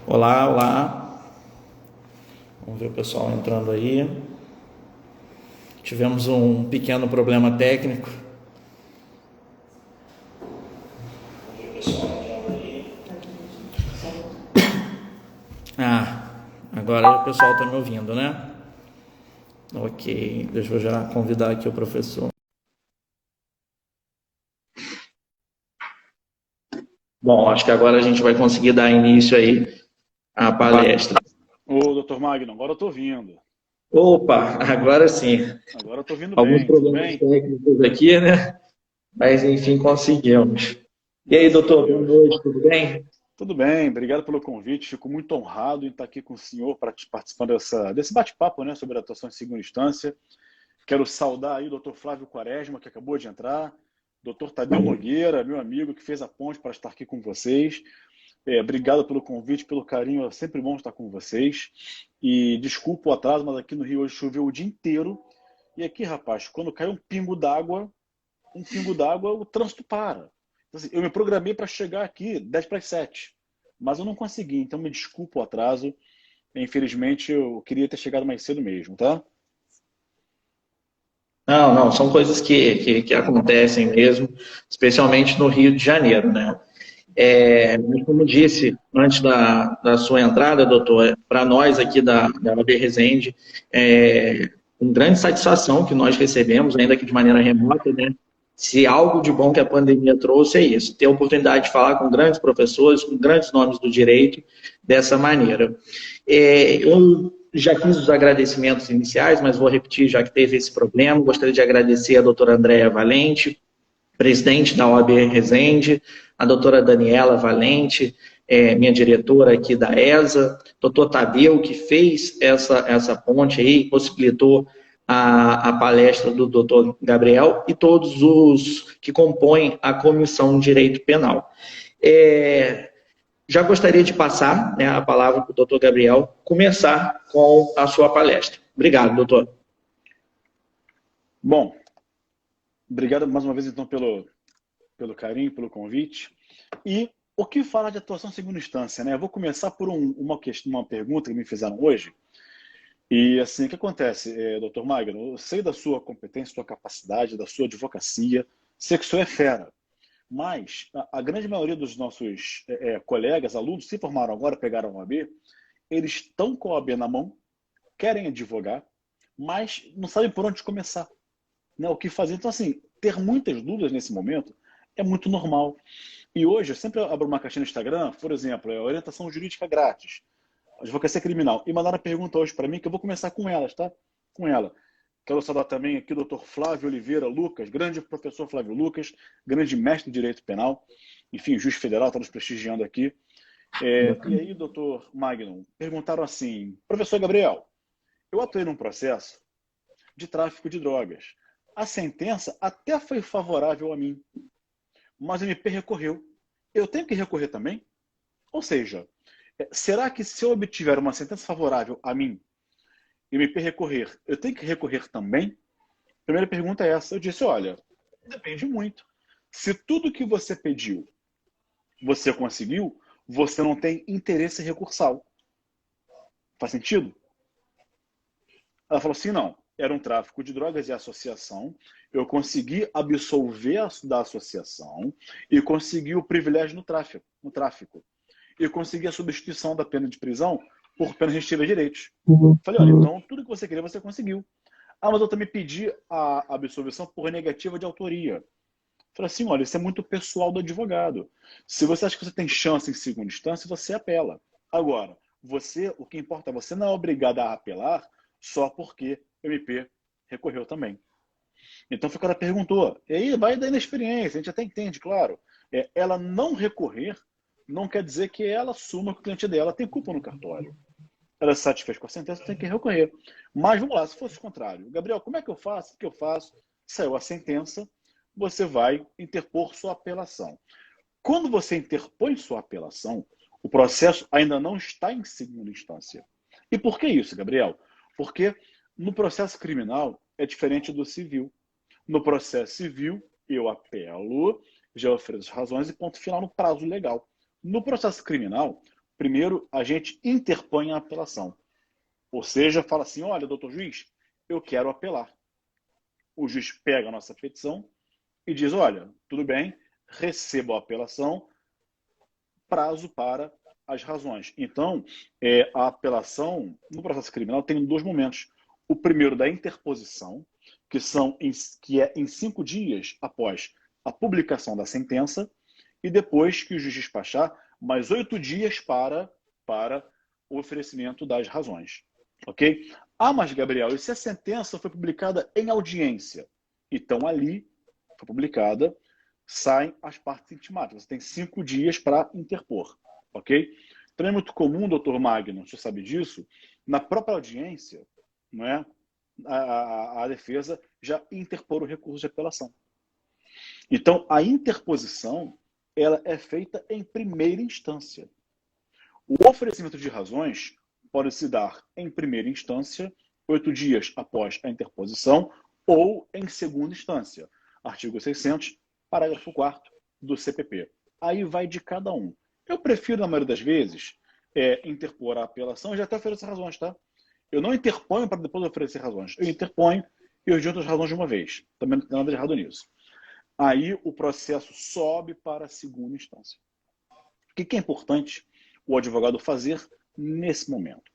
Olá, olá. Vamos ver o pessoal entrando aí. Tivemos um pequeno problema técnico. Ah, agora o pessoal está me ouvindo, né? Ok, deixa eu já convidar aqui o professor. Bom, acho que agora a gente vai conseguir dar início aí à palestra. Ô, doutor Magno, agora eu tô ouvindo. Opa, agora sim. Agora eu tô ouvindo Alguns bem, tudo problemas bem? técnicos aqui, né? Mas enfim, conseguimos. E aí, Graças a doutor, boa Deus. noite, tudo bem? Tudo bem, obrigado pelo convite. Fico muito honrado em estar aqui com o senhor para participar desse bate-papo, né, sobre a atuação em segunda instância. Quero saudar aí o doutor Flávio Quaresma, que acabou de entrar, doutor Tadeu Nogueira, meu amigo, que fez a ponte para estar aqui com vocês. Obrigado pelo convite, pelo carinho, é sempre bom estar com vocês. E desculpa o atraso, mas aqui no Rio hoje choveu o dia inteiro. E aqui, rapaz, quando cai um pingo d'água, o trânsito para. Então, assim, eu me programei para chegar aqui 10 para as 7, mas eu não consegui, então me desculpa o atraso. Infelizmente, eu queria ter chegado mais cedo mesmo, tá? Não, não, são coisas que acontecem mesmo, especialmente no Rio de Janeiro, né? Mas como disse antes da sua entrada, doutor, para nós aqui da AB Resende, com grande satisfação que nós recebemos, ainda que de maneira remota, né? Se algo de bom que a pandemia trouxe é isso, ter a oportunidade de falar com grandes professores, com grandes nomes do direito, dessa maneira. Eu já fiz os agradecimentos iniciais, mas vou repetir, já que teve esse problema. Gostaria de agradecer a doutora Andréa Valente, presidente da OAB Resende, a doutora Daniela Valente, minha diretora aqui da ESA, doutor Tadeu, que fez essa ponte aí, possibilitou a palestra do doutor Gabriel e todos os que compõem a Comissão de Direito Penal. Já gostaria de passar, né, a palavra para o doutor Gabriel começar com a sua palestra. Obrigado, doutor. Bom, obrigado mais uma vez então pelo carinho, pelo convite. E o que falar de atuação em segunda instância, né? Eu vou começar por uma pergunta que me fizeram hoje. E assim, o que acontece, doutor Magno? Eu sei da sua competência, da sua capacidade, da sua advocacia, sei que o senhor é fera. Mas a grande maioria dos nossos colegas, alunos, se formaram agora, pegaram a OAB, eles estão com a OAB na mão, querem advogar, mas não sabem por onde começar, né? O que fazer. Então, assim, ter muitas dúvidas nesse momento é muito normal. E hoje, eu sempre abro uma caixinha no Instagram, por exemplo, orientação jurídica grátis, advocacia criminal, e mandaram a pergunta hoje para mim, que eu vou começar com elas, tá? Com ela. Quero saudar também aqui o doutor Flávio Oliveira Lucas, grande professor Flávio Lucas, grande mestre de direito penal, enfim, juiz federal, está nos prestigiando aqui. E aí, doutor Magnum, perguntaram assim, professor Gabriel, eu atuei num processo de tráfico de drogas. A sentença até foi favorável a mim, mas o MP recorreu. Eu tenho que recorrer também? Ou seja, será que se eu obtiver uma sentença favorável a mim e o MP recorrer, eu tenho que recorrer também? A primeira pergunta é essa. Eu disse, olha, depende muito. Se tudo que você pediu você conseguiu, você não tem interesse recursal. Faz sentido? Ela falou assim, não. Era um tráfico de drogas e associação. Eu consegui absolver da associação e consegui o privilégio no tráfico. E consegui a substituição da pena de prisão por pena restritiva de direitos. Falei, olha, então tudo que você queria você conseguiu. Ah, mas eu também pedi a absolvição por negativa de autoria. Falei assim, olha, isso é muito pessoal do advogado. Se você acha que você tem chance em segunda instância, você apela. Agora, o que importa, você não é obrigado a apelar só porque o MP recorreu também. Então foi o que ela perguntou. E aí vai da inexperiência, a gente até entende, claro. Ela não recorrer não quer dizer que ela assuma que o cliente dela tem culpa no cartório. Ela se satisfez com a sentença, tem que recorrer. Mas vamos lá, se fosse o contrário. Gabriel, como é que eu faço? O que eu faço? Saiu a sentença, você vai interpor sua apelação. Quando você interpõe sua apelação, o processo ainda não está em segunda instância. E por que isso, Gabriel? Porque no processo criminal é diferente do civil. No processo civil, eu apelo, já ofereço razões e ponto final no prazo legal. No processo criminal, Primeiro, a gente interpõe a apelação. Ou seja, fala assim, olha, doutor juiz, eu quero apelar. O juiz pega a nossa petição e diz, olha, tudo bem, recebo a apelação, prazo para as razões. Então, a apelação no processo criminal tem dois momentos. O primeiro da interposição, que é em 5 dias após a publicação da sentença, e depois que o juiz despachar, mais 8 dias para o oferecimento das razões. Ok? Ah, mas, Gabriel, e se a sentença foi publicada em audiência? Então, ali foi publicada, saem as partes intimadas. Você tem 5 dias para interpor. Ok? Então, é muito comum, doutor Magno, você sabe disso, na própria audiência, não é? A defesa já interpor o recurso de apelação. Então, a interposição ela é feita em primeira instância. O oferecimento de razões pode se dar em primeira instância, 8 dias após a interposição, ou em segunda instância, artigo 600, parágrafo 4º do CPP. Aí vai de cada um. Eu prefiro, na maioria das vezes, interpor a apelação e já até oferecer razões, tá? Eu não interponho para depois oferecer razões. Eu interponho e eu junto as razões de uma vez. Também não tem nada de errado nisso. Aí o processo sobe para a segunda instância. O que é importante o advogado fazer nesse momento?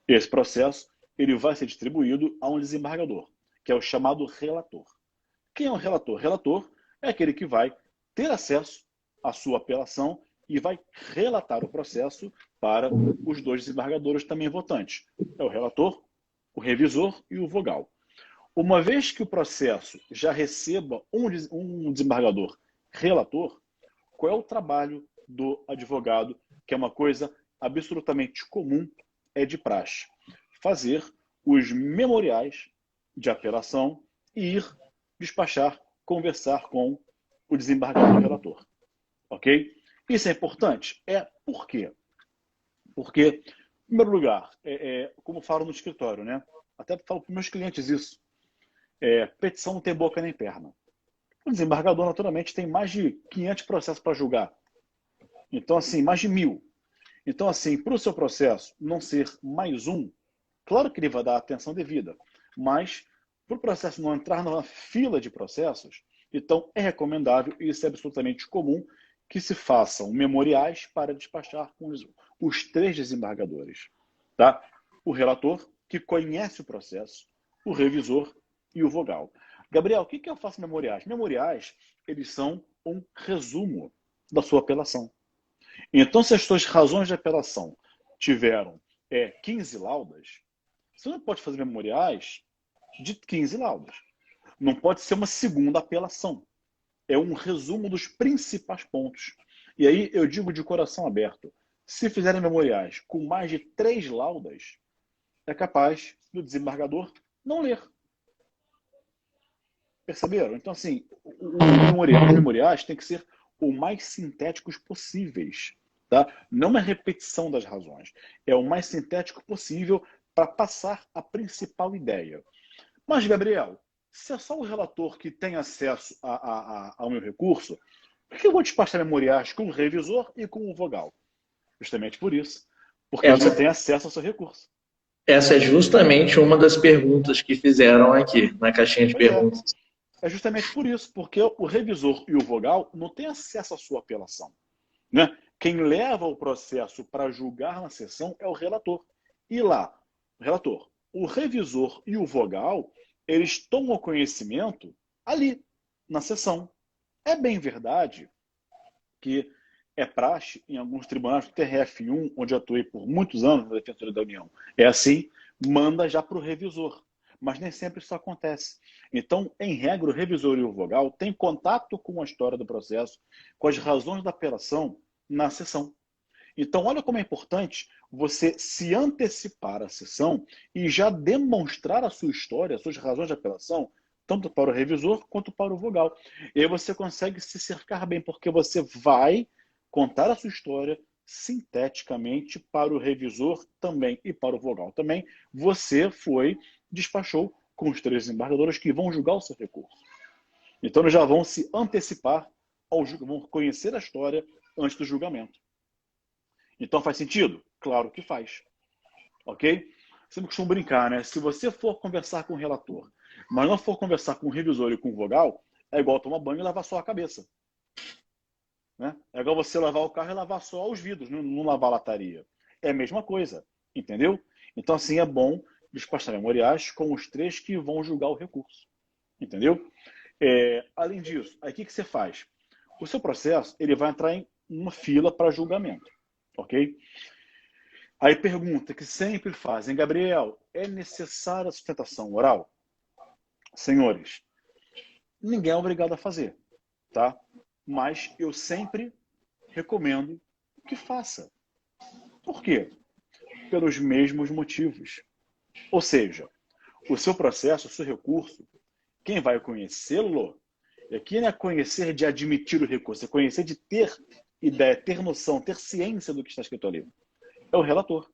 Esse processo ele vai ser distribuído a um desembargador, que é o chamado relator. Quem é o relator? Relator é aquele que vai ter acesso à sua apelação e vai relatar o processo para os 2 desembargadores também votantes. É o relator, o revisor e o vogal. Uma vez que o processo já receba um desembargador relator, qual é o trabalho do advogado, que é uma coisa absolutamente comum, é de praxe? Fazer os memoriais de apelação e ir despachar, conversar com o desembargador relator. Ok? Isso é importante? Por quê? Porque, em primeiro lugar, como falo no escritório, né? Até falo para os meus clientes isso. Petição não tem boca nem perna. O desembargador, naturalmente, tem mais de 500 processos para julgar. Então, assim, mais de 1000. Então, assim, para o seu processo não ser mais um, claro que ele vai dar a atenção devida, mas para o processo não entrar numa fila de processos, então é recomendável, e isso é absolutamente comum, que se façam memoriais para despachar com os 3 desembargadores. Tá? O relator, que conhece o processo, o revisor e o vogal. Gabriel, o que eu faço memoriais? Memoriais, eles são um resumo da sua apelação. Então, se as suas razões de apelação tiveram 15 laudas, você não pode fazer memoriais de 15 laudas. Não pode ser uma segunda apelação. É um resumo dos principais pontos. E aí eu digo de coração aberto, se fizerem memoriais com mais de 3 laudas, é capaz do desembargador não ler. Perceberam? Então, assim, os memoriais têm que ser o mais sintéticos possíveis. Tá? Não uma repetição das razões. É o mais sintético possível para passar a principal ideia. Mas, Gabriel, se é só o relator que tem acesso ao meu recurso, por que eu vou despachar memoriais com o revisor e com o vogal? Justamente por isso. Porque ele não tem acesso ao seu recurso. Essa é justamente uma das perguntas que fizeram aqui, na caixinha de perguntas. É justamente por isso, porque o revisor e o vogal não têm acesso à sua apelação. Né? Quem leva o processo para julgar na sessão é o relator. E lá, o relator, o revisor e o vogal, eles tomam conhecimento ali, na sessão. É bem verdade que é praxe em alguns tribunais, TRF1, onde eu atuei por muitos anos na Defensoria da União, é assim, manda já para o revisor. Mas nem sempre isso acontece. Então, em regra, o revisor e o vogal têm contato com a história do processo, com as razões da apelação na sessão. Então, olha como é importante você se antecipar à sessão e já demonstrar a sua história, as suas razões de apelação, tanto para o revisor quanto para o vogal. E aí você consegue se cercar bem, porque você vai contar a sua história sinteticamente para o revisor também e para o vogal também. Você despachou com os 3 desembargadores que vão julgar o seu recurso. Então, eles já vão se antecipar ao julgamento, vão conhecer a história antes do julgamento. Então faz sentido? Claro que faz. Ok? Sempre costumo brincar, né? Se você for conversar com o relator, mas não for conversar com o revisor e com o vogal, é igual tomar banho e lavar só a cabeça. Né? É igual você lavar o carro e lavar só os vidros, não lavar a lataria. É a mesma coisa, entendeu? Então, assim, é bom despachar memoriais com os três que vão julgar o recurso, entendeu? Além disso, aí o que você faz? O seu processo ele vai entrar em uma fila para julgamento, ok? Aí pergunta que sempre fazem, Gabriel, é necessária a sustentação oral? Senhores, ninguém é obrigado a fazer, tá? Mas eu sempre recomendo que faça. Por quê? Pelos mesmos motivos. Ou seja, o seu processo, o seu recurso, quem vai conhecê-lo, aqui não é conhecer de admitir o recurso, é conhecer de ter ideia, ter noção, ter ciência do que está escrito ali. É o relator.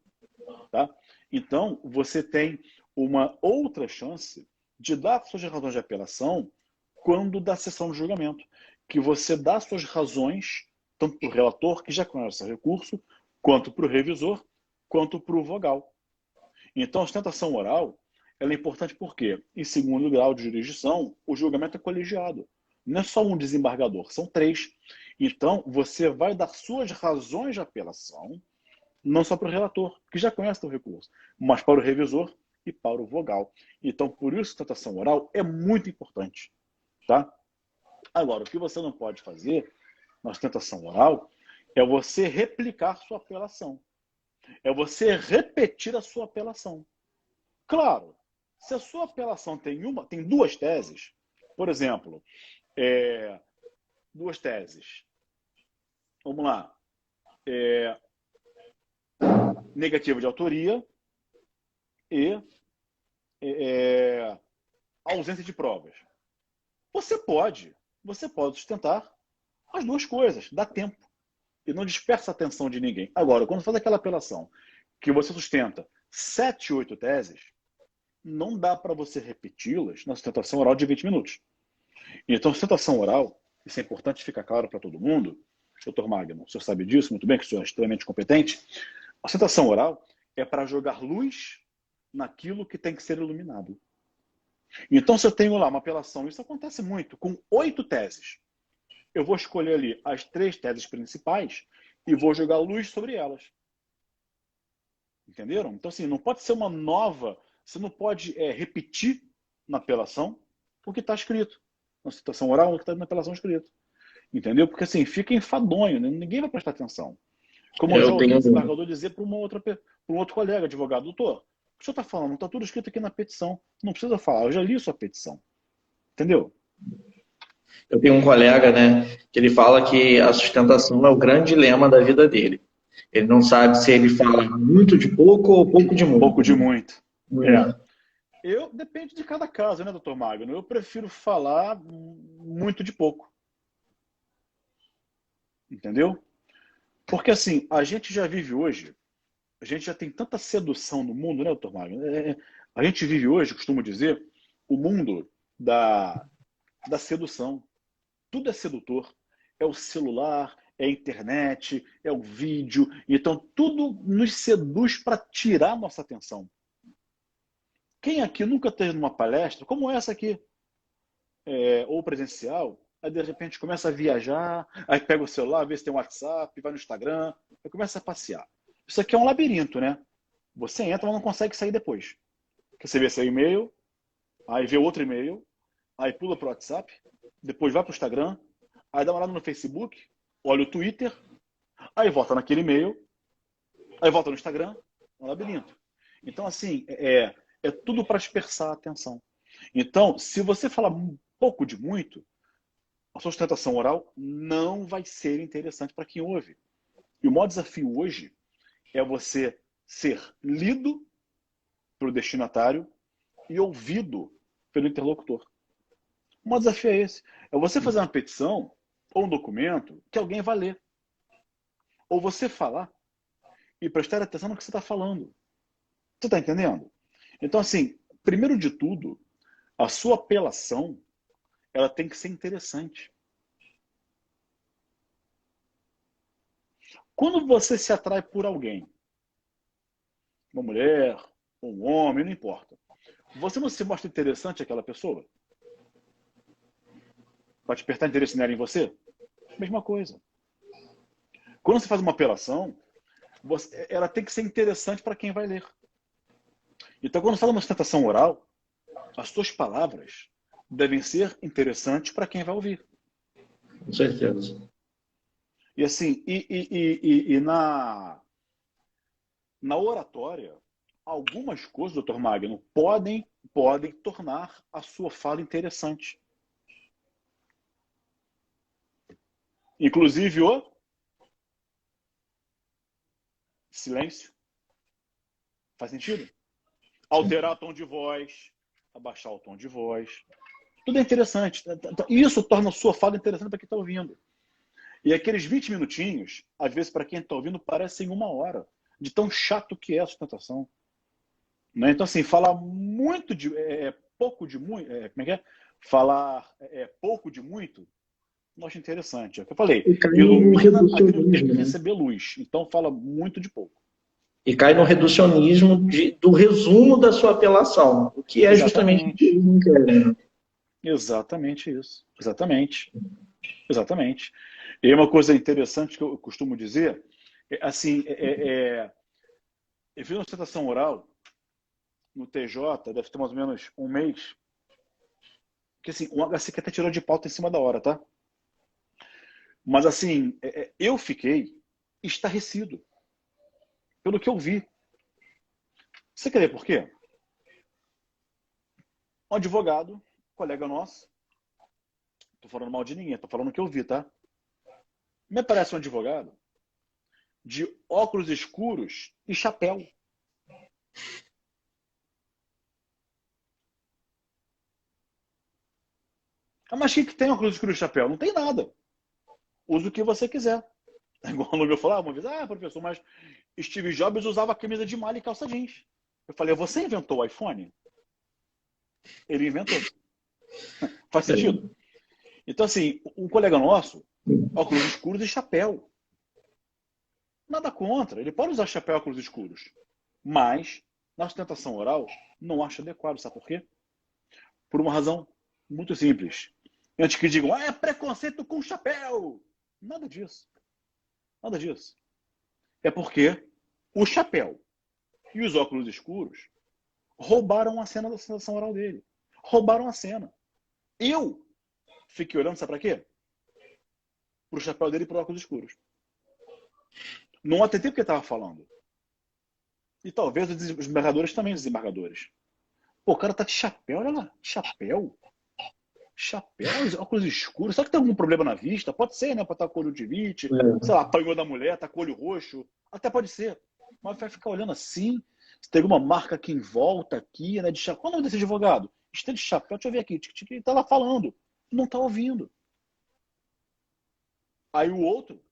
Tá? Então, você tem uma outra chance de dar suas razões de apelação quando da sessão de julgamento, que você dá suas razões, tanto para o relator, que já conhece o recurso, quanto para o revisor, quanto para o vogal. Então, a sustentação oral ela é importante porque, em segundo grau de jurisdição, o julgamento é colegiado. Não é só um desembargador, são três. Então, você vai dar suas razões de apelação, não só para o relator, que já conhece o recurso, mas para o revisor e para o vogal. Então, por isso, a sustentação oral é muito importante. Tá? Agora, o que você não pode fazer na sustentação oral é você replicar sua apelação. É você repetir a sua apelação. Claro, se a sua apelação tem duas teses, por exemplo, duas teses. Vamos lá. Negativa de autoria e ausência de provas. Você pode sustentar as duas coisas, dá tempo. E não dispersa a atenção de ninguém. Agora, quando faz aquela apelação que você sustenta 7, 8 teses, não dá para você repeti-las na sustentação oral de 20 minutos. Então, sustentação oral, isso é importante ficar claro para todo mundo, doutor Magno, o senhor sabe disso muito bem, que o senhor é extremamente competente. A sustentação oral é para jogar luz naquilo que tem que ser iluminado. Então, se eu tenho lá uma apelação, isso acontece muito, com 8 teses, eu vou escolher ali as 3 teses principais e vou jogar luz sobre elas. Entenderam? Então, assim, não pode ser uma nova, você não pode repetir na apelação o que está escrito. Na citação oral, o que está na apelação escrito. Entendeu? Porque, assim, fica enfadonho, né? Ninguém vai prestar atenção. Como eu já Eu ouvi o tenho. desembargador dizer para um outro colega advogado, doutor, o que o senhor está falando? Está tudo escrito aqui na petição. Não precisa falar, eu já li sua petição. Entendeu? Eu tenho um colega, né, que ele fala que a sustentação é o grande lema da vida dele. Ele não sabe se ele fala muito de pouco ou pouco de muito. Pouco de muito. É. Depende de cada caso, né, doutor Magno? Eu prefiro falar muito de pouco. Entendeu? Porque, assim, a gente já vive hoje, a gente já tem tanta sedução no mundo, né, doutor Magno? A gente vive hoje, costumo dizer, o mundo da sedução. Tudo é sedutor. É o celular, é a internet, é o vídeo. Então, tudo nos seduz para tirar nossa atenção. Quem aqui nunca teve numa palestra, como essa aqui, ou presencial, aí de repente começa a viajar, aí pega o celular, vê se tem um WhatsApp, vai no Instagram, aí começa a passear. Isso aqui é um labirinto, né? Você entra, mas não consegue sair depois. Porque você vê seu e-mail, aí vê outro e-mail, aí pula para o WhatsApp, depois vai para o Instagram, aí dá uma olhada no Facebook, olha o Twitter, aí volta naquele e-mail, aí volta no Instagram, é um labirinto. Então, assim, é tudo para dispersar a atenção. Então, se você falar um pouco de muito, a sua sustentação oral não vai ser interessante para quem ouve. E o maior desafio hoje é você ser lido pelo destinatário e ouvido pelo interlocutor. O maior desafio é esse. É você fazer uma petição ou um documento que alguém vai ler. Ou você falar e prestar atenção no que você está falando. Você está entendendo? Então, assim, primeiro de tudo, a sua apelação ela tem que ser interessante. Quando você se atrai por alguém, uma mulher, um homem, não importa, você não se mostra interessante àquela pessoa? Para despertar interesse nela em você? Mesma coisa. Quando você faz uma apelação, ela tem que ser interessante para quem vai ler. Então, quando você fala uma sustentação oral, as suas palavras devem ser interessantes para quem vai ouvir. Com certeza. E assim, na oratória, algumas coisas, doutor Magno, podem tornar a sua fala interessante. Inclusive o silêncio. Faz sentido? Alterar o tom de voz, abaixar o tom de voz. Tudo é interessante. Isso torna a sua fala interessante para quem está ouvindo. E aqueles 20 minutinhos, às vezes, para quem está ouvindo, parecem 1 hora, de tão chato que é a sustentação. Né? Então, assim, falar muito de. Pouco de muito. Como é que é? Falar pouco de muito, eu acho interessante. É o que eu falei. E cai no Ilumina aquilo que tem que reducionismo, né? receber luz. Então, fala muito de pouco. E cai no reducionismo do resumo da sua apelação, o que é justamente o que Exatamente. eles não querem. Né? Exatamente isso. Exatamente. Exatamente. E uma coisa interessante que eu costumo dizer, assim, eu fiz uma sustentação oral no TJ, deve ter mais ou menos um mês, que assim, um HC que até tirou de pauta em cima da hora, tá? Mas assim, eu fiquei estarrecido pelo que eu vi. Você quer ver por quê? Um advogado, colega nosso, tô falando mal de ninguém, tô falando o que eu vi, tá? Me parece um advogado de óculos escuros e chapéu. Ah, mas o que tem óculos escuros e chapéu? Não tem nada. Usa o que você quiser. Igual o meu falou uma vez, professor, mas Steve Jobs usava camisa de malha e calça jeans. Eu falei, você inventou o iPhone? Ele inventou. Faz sentido? Então, assim, um colega nosso, óculos escuros e chapéu. Nada contra. Ele pode usar chapéu e óculos escuros. Mas, na sustentação oral, não acho adequado. Sabe por quê? Por uma razão muito simples. Antes que digam, é preconceito com chapéu. Nada disso. Nada disso. É porque o chapéu e os óculos escuros roubaram a cena da sustentação oral dele. Roubaram a cena. Eu fiquei olhando, sabe para quê? Pro chapéu dele e pro óculos escuros. Não atentei porque ele estava falando. E talvez os desembargadores também, os desembargadores. Pô, o cara tá de chapéu, olha lá. Chapéu? Chapéu, óculos escuros. Será que tem algum problema na vista? Pode ser, né? Pode estar com conjuntivite, sei lá, apanhou da mulher, tá com o olho roxo. Até pode ser. Mas vai ficar olhando assim. Se tem alguma marca aqui em volta, aqui, né? De chapéu. Qual é o nome desse advogado? Está de chapéu, deixa eu ver aqui. Ele tá lá falando. Não tá ouvindo. Aí o outro,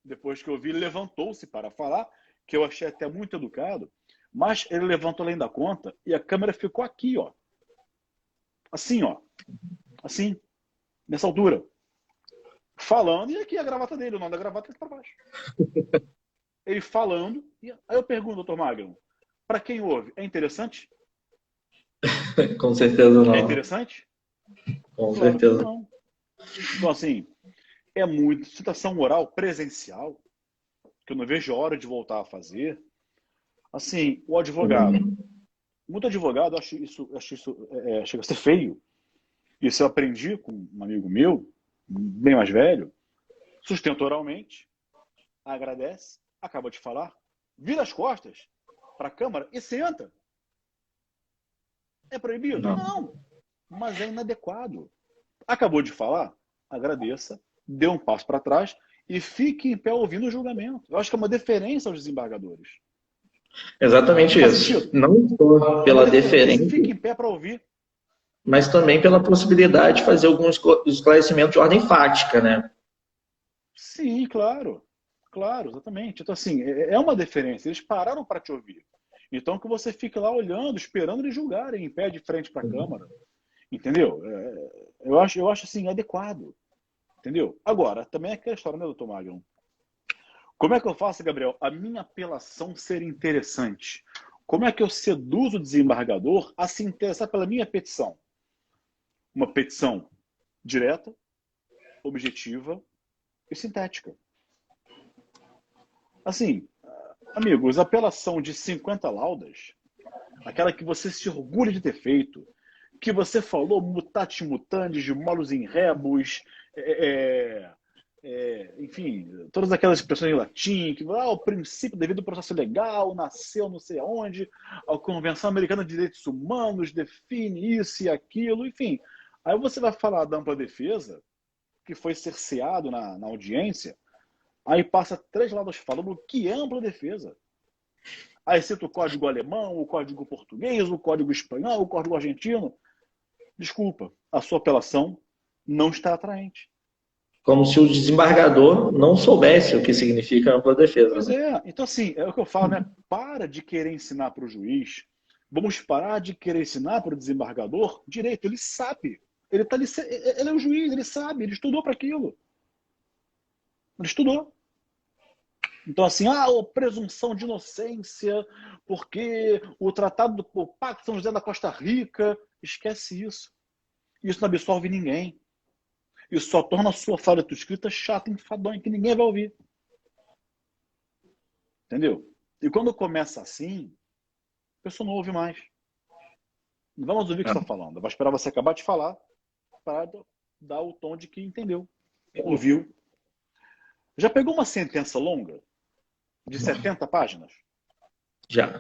depois que eu vi, ele levantou-se para falar, que eu achei até muito educado, mas ele levantou além da conta e a câmera ficou aqui, ó. Assim, ó. Assim, nessa altura. Falando, e aqui a gravata dele, o nome da gravata tá para baixo. Ele falando, e aí eu pergunto, doutor Magno, para quem ouve, é interessante? Com certeza É não. interessante? Com Claro que certeza. não. Então, assim, é muito. Citação oral presencial, que eu não vejo a hora de voltar a fazer. Assim, o advogado. Muito advogado, acho isso chega a ser feio. Isso eu aprendi com um amigo meu, bem mais velho, sustenta oralmente, agradece, acaba de falar, vira as costas para a câmara e senta. É proibido? Não. Não, mas é inadequado. Acabou de falar, agradeça, dê um passo para trás e fique em pé ouvindo o julgamento. Eu acho que é uma deferência aos desembargadores. Exatamente Faz isso. sentido? Não só É uma pela deferência. deferência, Fique em pé para ouvir. mas também pela possibilidade de fazer alguns esclarecimentos de ordem fática, né? Sim, claro. Claro, exatamente. Então, assim, é uma deferência. Eles pararam para te ouvir. Então, que você fique lá olhando, esperando eles julgarem, em pé de frente para a Câmara. Entendeu? Eu acho assim, adequado. Entendeu? Agora, também é aquela história, né, doutor Magno? Como é que eu faço, Gabriel? A minha apelação ser interessante. Como é que eu seduzo o desembargador a se interessar pela minha petição? Uma petição direta, objetiva e sintética. Assim, amigos, apelação de 50 laudas, aquela que você se orgulha de ter feito, que você falou mutatis mutandis, de molos in rebus, enfim, todas aquelas expressões em latim, que o princípio devido ao processo legal nasceu não sei aonde, a Convenção Americana de Direitos Humanos define isso e aquilo, enfim. Aí você vai falar da ampla defesa, que foi cerceado na audiência, aí passa 3 laudas falando o que é ampla defesa. Aí cita o código alemão, o código português, o código espanhol, o código argentino. Desculpa, a sua apelação não está atraente. Como se o desembargador não soubesse o que significa ampla defesa. Pois é, então assim, é o que eu falo, né? Para de querer ensinar para o juiz, vamos parar de querer ensinar para o desembargador direito, ele sabe. Ele é o juiz, ele sabe, ele estudou para aquilo. Ele estudou. Então, assim, a presunção de inocência, porque o tratado do Pacto São José da Costa Rica, esquece isso. Isso não absolve ninguém. Isso só torna a sua fala escrita chata, enfadonha, que ninguém vai ouvir. Entendeu? E quando começa assim, a pessoa não ouve mais. Não vamos ouvir o que você está falando. Vai esperar você acabar de falar para dar o tom de que entendeu. Ouviu. Já pegou uma sentença longa? De 70 páginas? Já.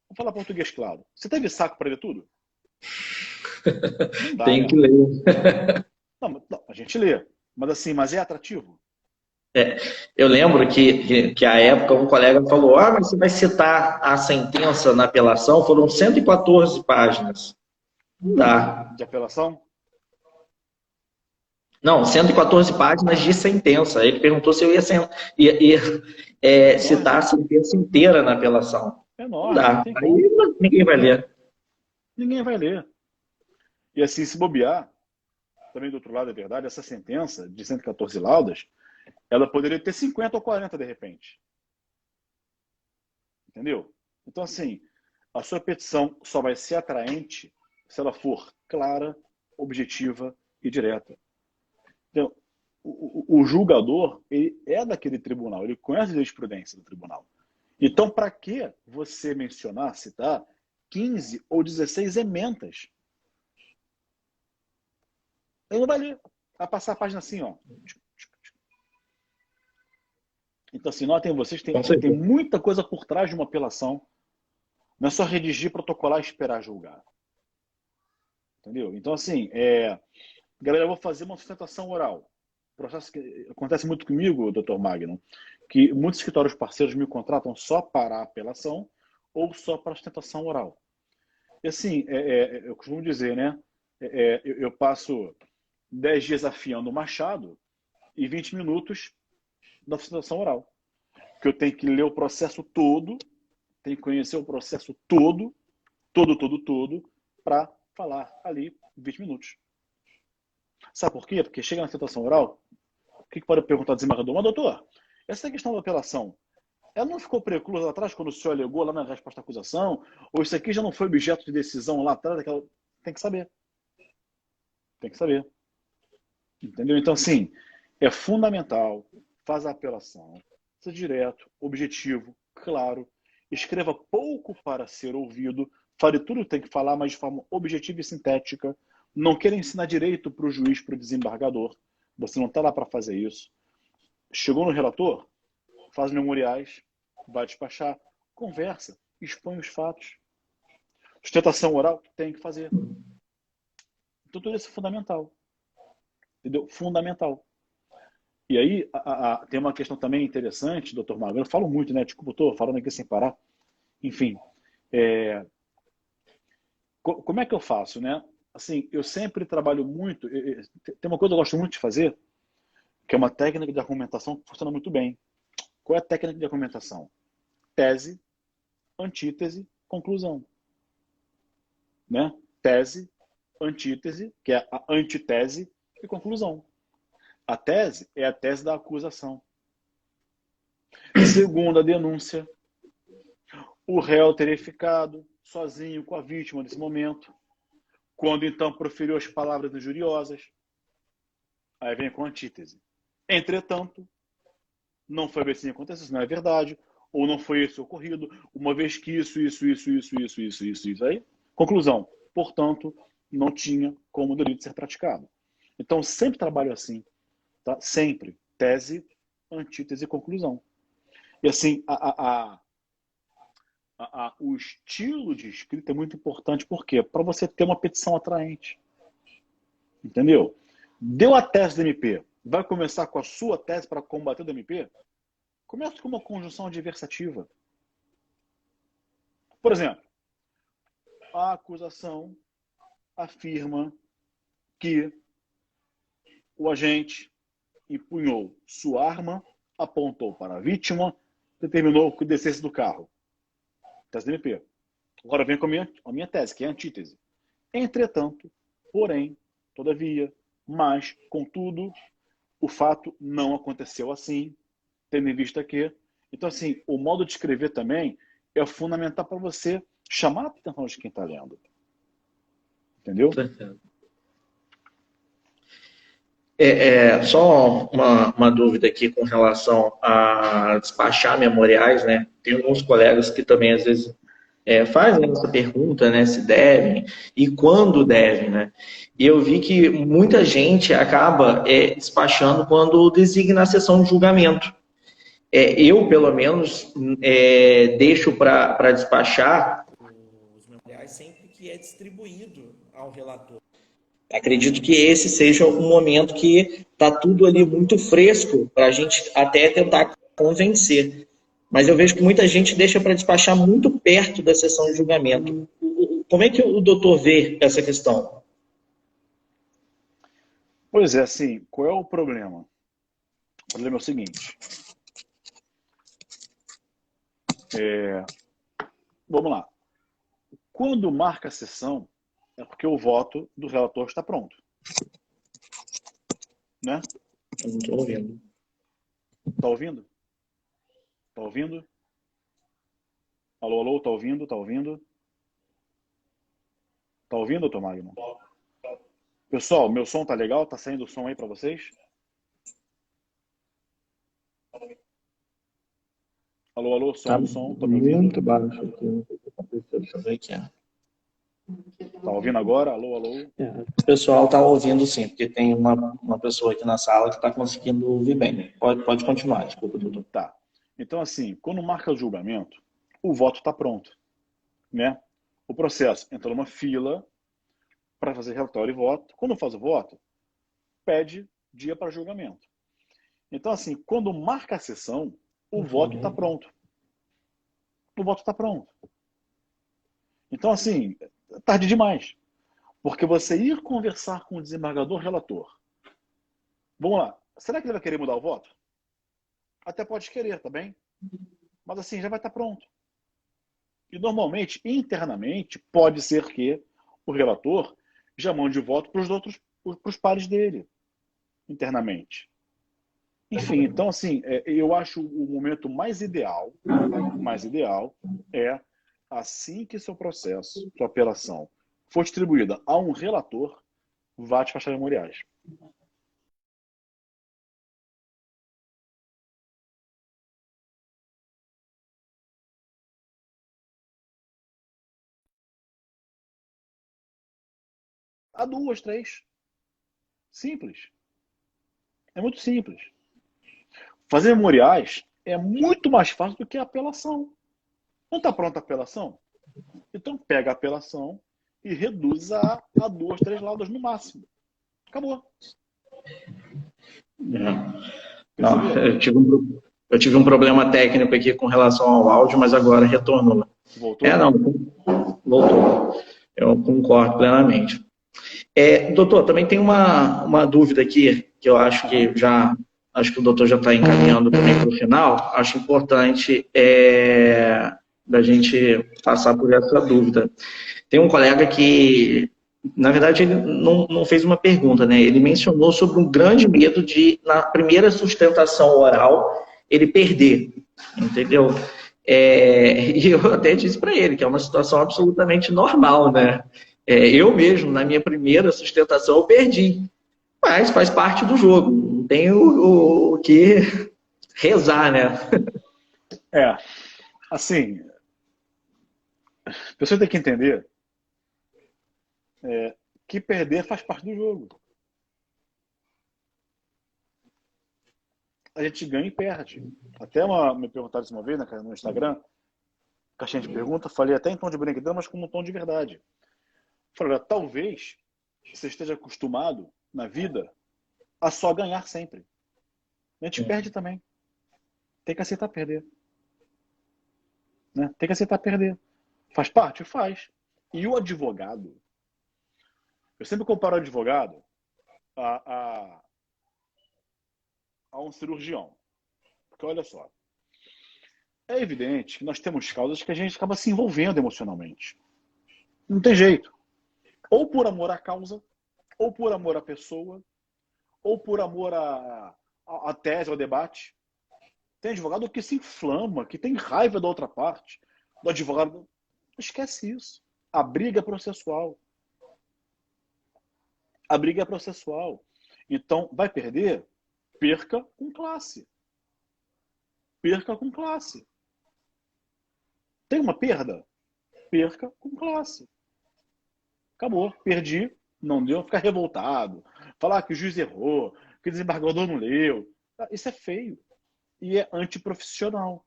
Vou falar português claro. Você teve saco para ler tudo? Não dá, Tem né? que ler. Não, a gente lê. Mas assim, mas é atrativo? Eu lembro que à época um colega falou: ah, mas você vai citar a sentença na apelação? Foram 114 páginas. Não dá. De apelação? Não, 114 páginas de sentença. Ele perguntou se eu ia citar a sentença inteira na apelação. É Não enorme, não dá. tem como. Aí ninguém vai ler. Ninguém vai ler. E assim, se bobear, também do outro lado é verdade, essa sentença de 114 laudas, ela poderia ter 50 ou 40 de repente. Entendeu? Então, assim, a sua petição só vai ser atraente se ela for clara, objetiva e direta. Então, o julgador, ele é daquele tribunal, ele conhece a jurisprudência do tribunal. Então, para que você mencionar, citar 15 ou 16 emendas? Ele não vai ler. Vai passar a página assim, ó. Então, assim, notem vocês, tem muita coisa por trás de uma apelação. Não é só redigir, protocolar e esperar julgar. Entendeu? Então, assim, galera, eu vou fazer uma sustentação oral. Processo que acontece muito comigo, doutor Magno, que muitos escritórios parceiros me contratam só para a apelação ou só para a sustentação oral. E assim, eu costumo dizer, né? Eu passo 10 dias afiando o machado e 20 minutos da sustentação oral. Porque eu tenho que ler o processo todo, tenho que conhecer o processo todo, para falar ali 20 minutos. Sabe por quê? Porque chega na sustentação oral, o que pode perguntar ao desembargador? Mas, doutor, essa questão da apelação, ela não ficou preclusa lá atrás quando o senhor alegou lá na resposta à acusação? Ou isso aqui já não foi objeto de decisão lá atrás? Tem que saber. Tem que saber. Entendeu? Então, assim, é fundamental, faz a apelação, seja direto, objetivo, claro, escreva pouco para ser ouvido, fale tudo que tem que falar, mas de forma objetiva e sintética. Não queira ensinar direito para o juiz, para o desembargador. Você não está lá para fazer isso. Chegou no relator, faz memoriais, vai despachar, conversa, expõe os fatos. Sustentação oral tem que fazer. Então, tudo isso é fundamental. Entendeu? Fundamental. E aí, tem uma questão também interessante, doutor Magno. Eu falo muito, né? Desculpa, estou falando aqui sem parar. Enfim, como é que eu faço, né? Assim, eu sempre trabalho muito. Tem uma coisa que eu gosto muito de fazer, que é uma técnica de argumentação que funciona muito bem. Qual é a técnica de argumentação? Tese, antítese, conclusão. Né? Tese, antítese, que é a antitese, e conclusão. A tese é a tese da acusação. Segundo a denúncia, o réu teria ficado sozinho com a vítima nesse momento, quando então proferiu as palavras injuriosas. Aí vem com a antítese. Entretanto, não foi assim que aconteceu, isso não é verdade, ou não foi esse ocorrido, uma vez que isso. Aí, conclusão. Portanto, não tinha como o delito ser praticado. Então, sempre trabalho assim, tá? Sempre. Tese, antítese e conclusão. E assim, o estilo de escrita é muito importante, por quê? Para você ter uma petição atraente. Entendeu? Deu a tese do MP, vai começar com a sua tese para combater o MP? Começa com uma conjunção adversativa. Por exemplo, a acusação afirma que o agente empunhou sua arma, apontou para a vítima, determinou que descesse do carro. Tese do MP. Agora vem com a minha tese, que é a antítese. Entretanto, porém, todavia, mas, contudo, o fato não aconteceu assim, tendo em vista que... Então, assim, o modo de escrever também é fundamental para você chamar a atenção de quem está lendo. Entendeu? Só uma dúvida aqui com relação a despachar memoriais, né? Tem alguns colegas que também, às vezes, fazem essa pergunta, né? Se devem e quando devem, né? E eu vi que muita gente acaba despachando quando designa a sessão de julgamento. Eu, pelo menos, deixo para despachar os memoriais sempre que é distribuído ao relator. Acredito que esse seja um momento que está tudo ali muito fresco para a gente até tentar convencer. Mas eu vejo que muita gente deixa para despachar muito perto da sessão de julgamento. Como é que o doutor vê essa questão? Pois é, assim, qual é o problema? O problema é o seguinte. Vamos lá. Quando marca a sessão, é porque o voto do relator está pronto. Né? Eu não estou ouvindo. Está ouvindo? Está ouvindo? Alô, alô, está ouvindo? Está ouvindo? Está ouvindo, doutor Magno? Pessoal, meu som tá legal? Tá saindo o som aí para vocês? Alô, alô, som, tá me ouvindo? Muito baixo aqui. Deixa eu ver aqui. Tá ouvindo agora? Alô, alô? O pessoal tá ouvindo sim, porque tem uma pessoa aqui na sala que está conseguindo ouvir bem. Pode continuar, desculpa, doutor. Tá. Então, assim, quando marca o julgamento, o voto está pronto. Né? O processo entra numa fila para fazer relatório e voto. Quando faz o voto, pede dia para julgamento. Então, assim, quando marca a sessão, o voto está pronto. O voto está pronto. Então, assim, tarde demais. Porque você ir conversar com o desembargador relator. Vamos lá. Será que ele vai querer mudar o voto? Até pode querer, tá bem? Mas assim, já vai estar pronto. E normalmente, internamente, pode ser que o relator já mande o voto para os pares dele, internamente. Enfim, então assim, eu acho o momento mais ideal é assim que seu processo, sua apelação for distribuída a um relator, vá despachar memoriais. A 2, 3. Simples. É muito simples. Fazer memoriais é muito mais fácil do que a apelação. Não está pronta a apelação? Então pega a apelação e reduz a 2, 3 laudas no máximo. Acabou. Não, eu tive um problema técnico aqui com relação ao áudio, mas agora retornou. Voltou? Não, voltou. Eu concordo plenamente. Doutor, também tem uma dúvida aqui, que eu acho que o doutor já está encaminhando também para o final. Acho importante da gente passar por essa dúvida. Tem um colega que, na verdade, ele não fez uma pergunta, né? Ele mencionou sobre um grande medo de, na primeira sustentação oral, ele perder, entendeu? E eu até disse para ele que é uma situação absolutamente normal, né? Eu mesmo, na minha primeira sustentação, eu perdi, mas faz parte do jogo, não tem o que rezar, né? Assim, a pessoa tem que entender que perder faz parte do jogo. A gente ganha e perde. Até me perguntaram isso uma vez no Instagram, caixinha de pergunta, falei até em tom de brincadeira, mas com um tom de verdade. Falei, talvez você esteja acostumado na vida a só ganhar sempre. A gente perde também. Tem que aceitar perder. Né? Tem que aceitar perder. Faz parte? Faz. E o advogado? Eu sempre comparo o advogado a um cirurgião. Porque olha só, é evidente que nós temos causas que a gente acaba se envolvendo emocionalmente. Não tem jeito. Ou por amor à causa, ou por amor à pessoa, ou por amor à tese, ao debate. Tem advogado que se inflama, que tem raiva da outra parte. Do advogado. Esquece isso. A briga é processual. A briga é processual. Então, vai perder? Perca com classe. Perca com classe. Tem uma perda? Perca com classe. Acabou. Perdi, não deu, ficar revoltado. Falar que o juiz errou, que o desembargador não leu. Isso é feio. E é antiprofissional.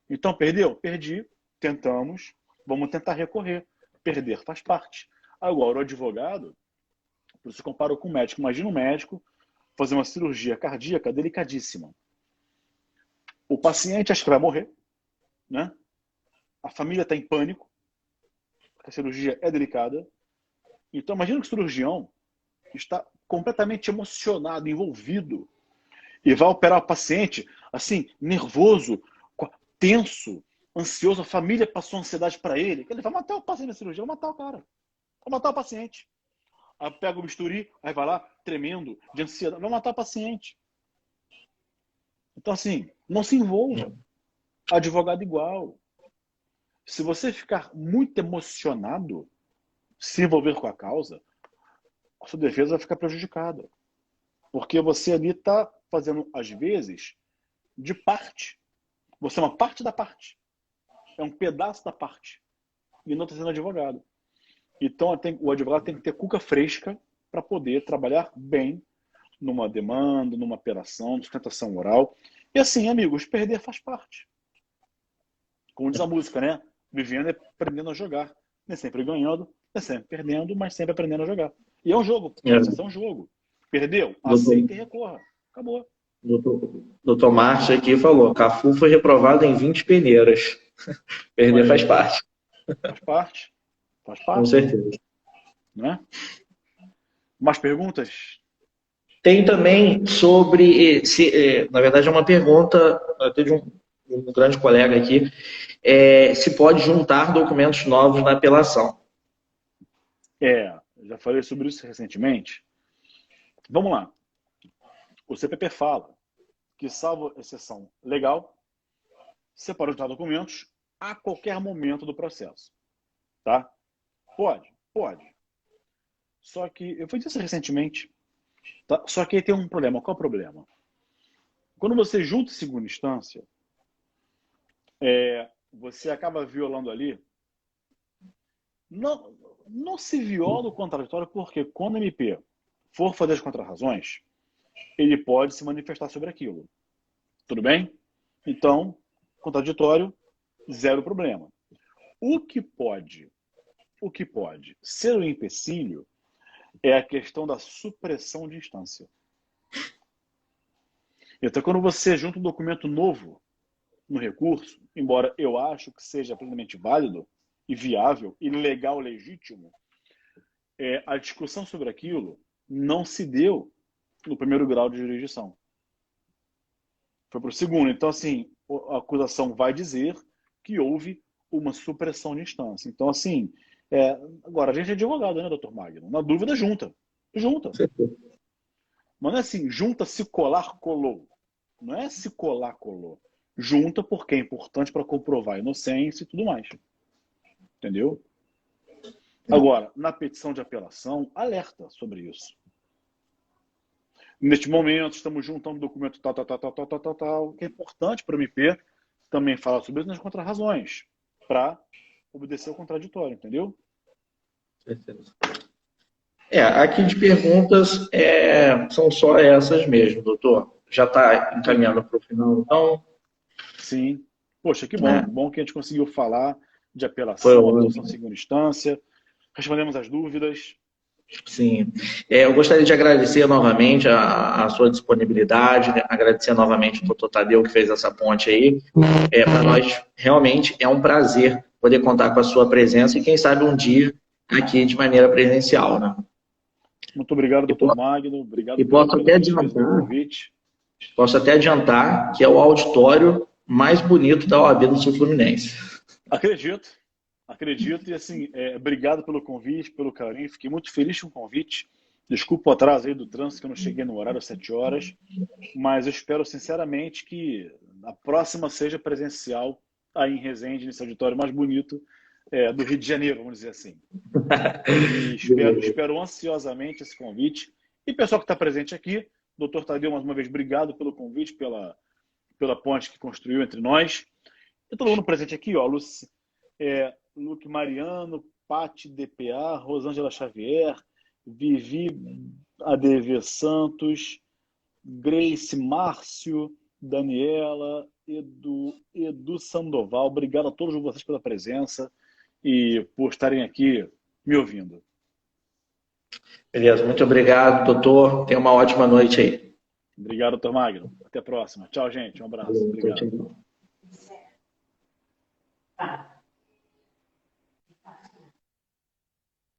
Então, perdeu? Perdi. Tentamos. Vamos tentar recorrer. Perder faz parte. Agora, o advogado, você compara com o médico. Imagina um médico fazer uma cirurgia cardíaca delicadíssima. O paciente acha que vai morrer, né? A família está em pânico, porque a cirurgia é delicada. Então, imagina que o cirurgião está completamente emocionado, envolvido, e vai operar o paciente, assim, nervoso, tenso, ansioso. A família passou ansiedade para ele. Ele vai matar o paciente na cirurgia, vai matar o cara. Vai matar o paciente. Aí pega o bisturi, aí vai lá, tremendo, de ansiedade. Vai matar o paciente. Então, assim, não se envolva. Advogado igual. Se você ficar muito emocionado, se envolver com a causa, a sua defesa vai ficar prejudicada. Porque você ali está fazendo, às vezes, de parte. Você é uma parte da parte. É um pedaço da parte. E não está sendo advogado. Então, o advogado tem que ter cuca fresca para poder trabalhar bem numa demanda, numa operação, sustentação oral. E assim, amigos, perder faz parte. Como diz a música, né? Vivendo é aprendendo a jogar. Nem sempre ganhando, nem sempre perdendo, mas sempre aprendendo a jogar. E é um jogo. Isso é um jogo. Perdeu? Aceita e recorra. Acabou. Doutor Márcio aqui falou, Cafu foi reprovado em 20 peneiras. Perder faz parte. Faz parte. Faz parte. Com certeza. Né? Mais perguntas? Tem também sobre, na verdade é uma pergunta até de um grande colega aqui, se pode juntar documentos novos na apelação. Já falei sobre isso recentemente. Vamos lá. O CPP fala que, salvo exceção legal, você pode juntar documentos a qualquer momento do processo. Tá? Pode. Só que, eu fiz isso recentemente, tá? Só que aí tem um problema. Qual é o problema? Quando você junta em segunda instância, você acaba violando ali. Não se viola o contraditório, porque quando o MP for fazer as contrarrazões, ele pode se manifestar sobre aquilo. Tudo bem? Então, contraditório, zero problema. O que pode ser um empecilho é a questão da supressão de instância. Então, quando você junta um documento novo no recurso, embora eu acho que seja plenamente válido e viável e legal, legítimo, a discussão sobre aquilo não se deu no primeiro grau de jurisdição. Foi para o segundo. Então, assim, a acusação vai dizer que houve uma supressão de instância. Então, assim, agora, a gente é advogado, né, doutor Magno? Na dúvida, junta. Junta. Mas não é assim, junta, se colar, colou. Não é se colar, colou. Junta porque é importante para comprovar a inocência e tudo mais. Entendeu? Agora, na petição de apelação, alerta sobre isso. Neste momento, estamos juntando documento tal, que é importante para o MP também falar sobre isso nas contrarrazões, para obedecer ao contraditório, entendeu? Certeza. Aqui de perguntas são só essas mesmo, doutor. Já está encaminhando para o final, então? Sim. Poxa, que bom. Bom que a gente conseguiu falar de Foi apelação, atuação em segunda instância. Respondemos as dúvidas. Sim. Eu gostaria de agradecer novamente a sua disponibilidade, né? Agradecer novamente ao doutor Tadeu que fez essa ponte aí. Para nós, realmente, é um prazer poder contar com a sua presença e, quem sabe, um dia aqui de maneira presencial, né? Muito obrigado, doutor Magno. Obrigado posso pela até gentileza do adiantar, convite. posso até adiantar que é o auditório mais bonito da OAB do Sul Fluminense. Acredito e assim, obrigado pelo convite, pelo carinho. Fiquei muito feliz com o convite. Desculpa o atraso aí do trânsito, que eu não cheguei no horário às 7 horas, mas eu espero sinceramente que a próxima seja presencial aí em Resende, nesse auditório mais bonito do Rio de Janeiro, vamos dizer assim. E espero ansiosamente esse convite. E pessoal que está presente aqui, doutor Tadeu, mais uma vez, obrigado pelo convite, pela ponte que construiu entre nós. E todo mundo presente aqui, ó, Luque Mariano, Pati DPA, Rosângela Xavier, Vivi ADV Santos, Grace Márcio, Daniela, Edu Sandoval. Obrigado a todos vocês pela presença e por estarem aqui me ouvindo. Beleza, muito obrigado, doutor. Tenha uma ótima noite aí. Obrigado, doutor Magno. Até a próxima. Tchau, gente. Um abraço. Obrigado.